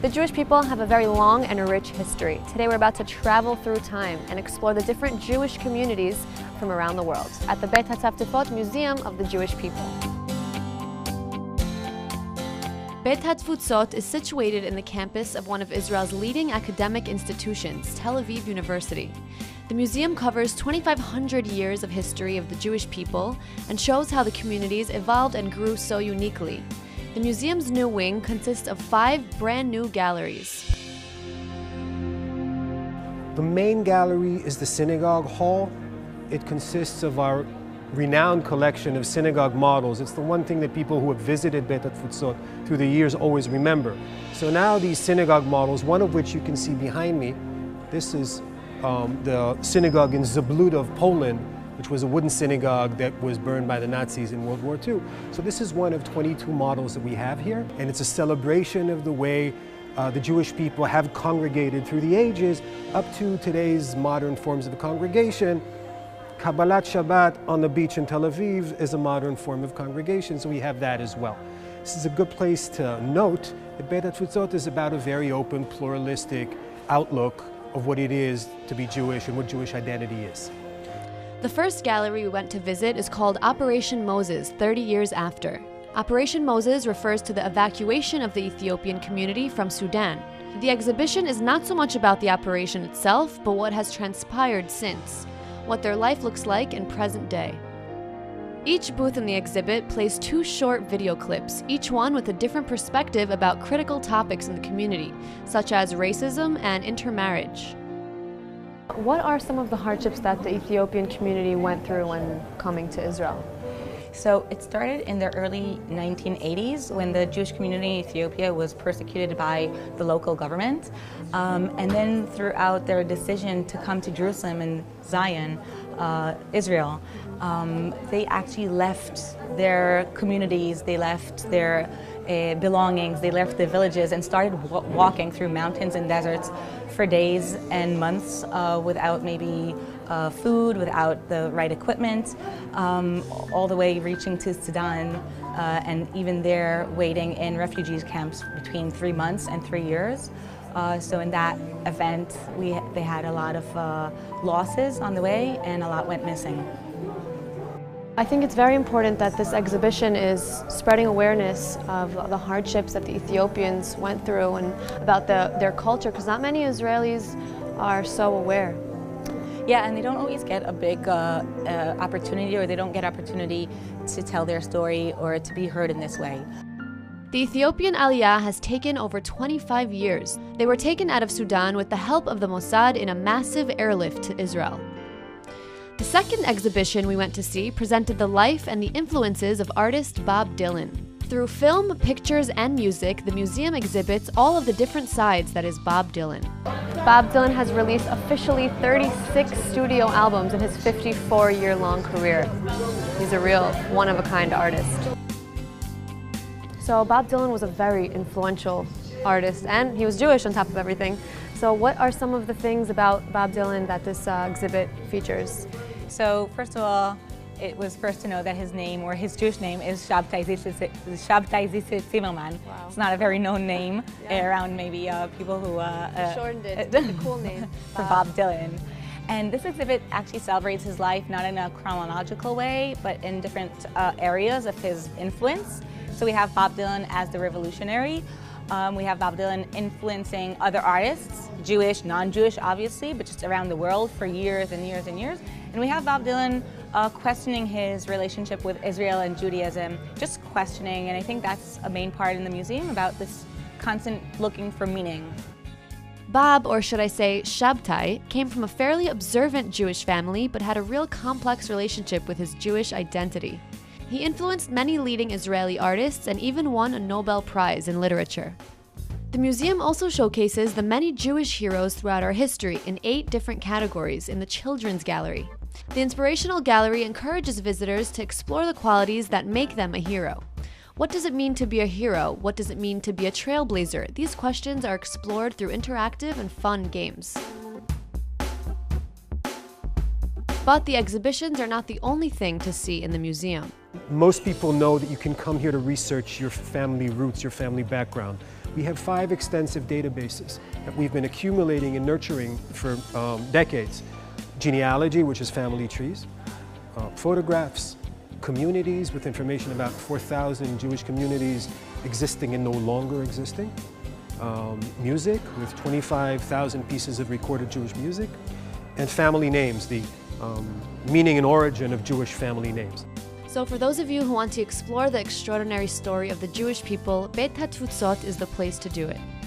The Jewish people have a very long and rich history. Today we're about to travel through time and explore the different Jewish communities from around the world at the Beit Hatfutsot Museum of the Jewish People. Beit Hatfutsot is situated in the campus of one of Israel's leading academic institutions, Tel Aviv University. The museum covers 2,500 years of history of the Jewish people and shows how the communities evolved and grew so uniquely. The museum's new wing consists of 5 brand new galleries. The main gallery is the synagogue hall. It consists of our renowned collection of synagogue models. It's the one thing that people who have visited Beit Hatfutsot through the years always remember. So now these synagogue models, one of which you can see behind me, this is the synagogue in Zabluda, Poland, which was a wooden synagogue that was burned by the Nazis in World War II. So this is one of 22 models that we have here, and it's a celebration of the way the Jewish people have congregated through the ages up to today's modern forms of congregation. Kabbalat Shabbat on the beach in Tel Aviv is a modern form of congregation, so we have that as well. This is a good place to note that Beit Hatfutsot is about a very open, pluralistic outlook of what it is to be Jewish and what Jewish identity is. The first gallery we went to visit is called Operation Moses, 30 years after. Operation Moses refers to the evacuation of the Ethiopian community from Sudan. The exhibition is not so much about the operation itself, but what has transpired since, what their life looks like in present day. Each booth in the exhibit plays 2 short video clips, each one with a different perspective about critical topics in the community, such as racism and intermarriage. What are some of the hardships that the Ethiopian community went through when coming to Israel? So it started in the early 1980s when the Jewish community in Ethiopia was persecuted by the local government. And then throughout their decision to come to Jerusalem and Zion, Israel, they actually left their communities, they left their belongings, they left the villages and started walking through mountains and deserts for days and months without maybe food, without the right equipment, all the way reaching to Sudan, and even there waiting in refugee camps between 3 months and 3 years. So in that event, they had a lot of losses on the way and a lot went missing. I think it's very important that this exhibition is spreading awareness of the hardships that the Ethiopians went through and about their culture, because not many Israelis are so aware. Yeah, and they don't always get a big opportunity, or they don't get opportunity to tell their story or to be heard in this way. The Ethiopian Aliyah has taken over 25 years. They were taken out of Sudan with the help of the Mossad in a massive airlift to Israel. The second exhibition we went to see presented the life and the influences of artist Bob Dylan. Through film, pictures, and music, the museum exhibits all of the different sides that is Bob Dylan. Bob Dylan has released officially 36 studio albums in his 54-year-long career. He's a real one-of-a-kind artist. So Bob Dylan was a very influential artist, and he was Jewish on top of everything. So what are some of the things about Bob Dylan that this exhibit features? So first of all, it was first to know that his name, or his Jewish name, is Shabtai Zitsit Zimmerman. Wow. It's not a very known name around maybe people who shortened it to a cool name for Bob Dylan. And this exhibit actually celebrates his life not in a chronological way, but in different areas of his influence. So we have Bob Dylan as the revolutionary. We have Bob Dylan influencing other artists, Jewish, non-Jewish obviously, but just around the world for years and years and years. And we have Bob Dylan questioning his relationship with Israel and Judaism, just questioning, and I think that's a main part in the museum about this constant looking for meaning. Bob, or should I say Shabtai, came from a fairly observant Jewish family but had a real complex relationship with his Jewish identity. He influenced many leading Israeli artists and even won a Nobel Prize in literature. The museum also showcases the many Jewish heroes throughout our history in 8 different categories in the Children's Gallery. The Inspirational Gallery encourages visitors to explore the qualities that make them a hero. What does it mean to be a hero? What does it mean to be a trailblazer? These questions are explored through interactive and fun games. But the exhibitions are not the only thing to see in the museum. Most people know that you can come here to research your family roots, your family background. We have 5 extensive databases that we've been accumulating and nurturing for decades. Genealogy, which is family trees, photographs, communities with information about 4,000 Jewish communities existing and no longer existing, music with 25,000 pieces of recorded Jewish music, and family names, the meaning and origin of Jewish family names. So for those of you who want to explore the extraordinary story of the Jewish people, Beit Hatfutsot is the place to do it.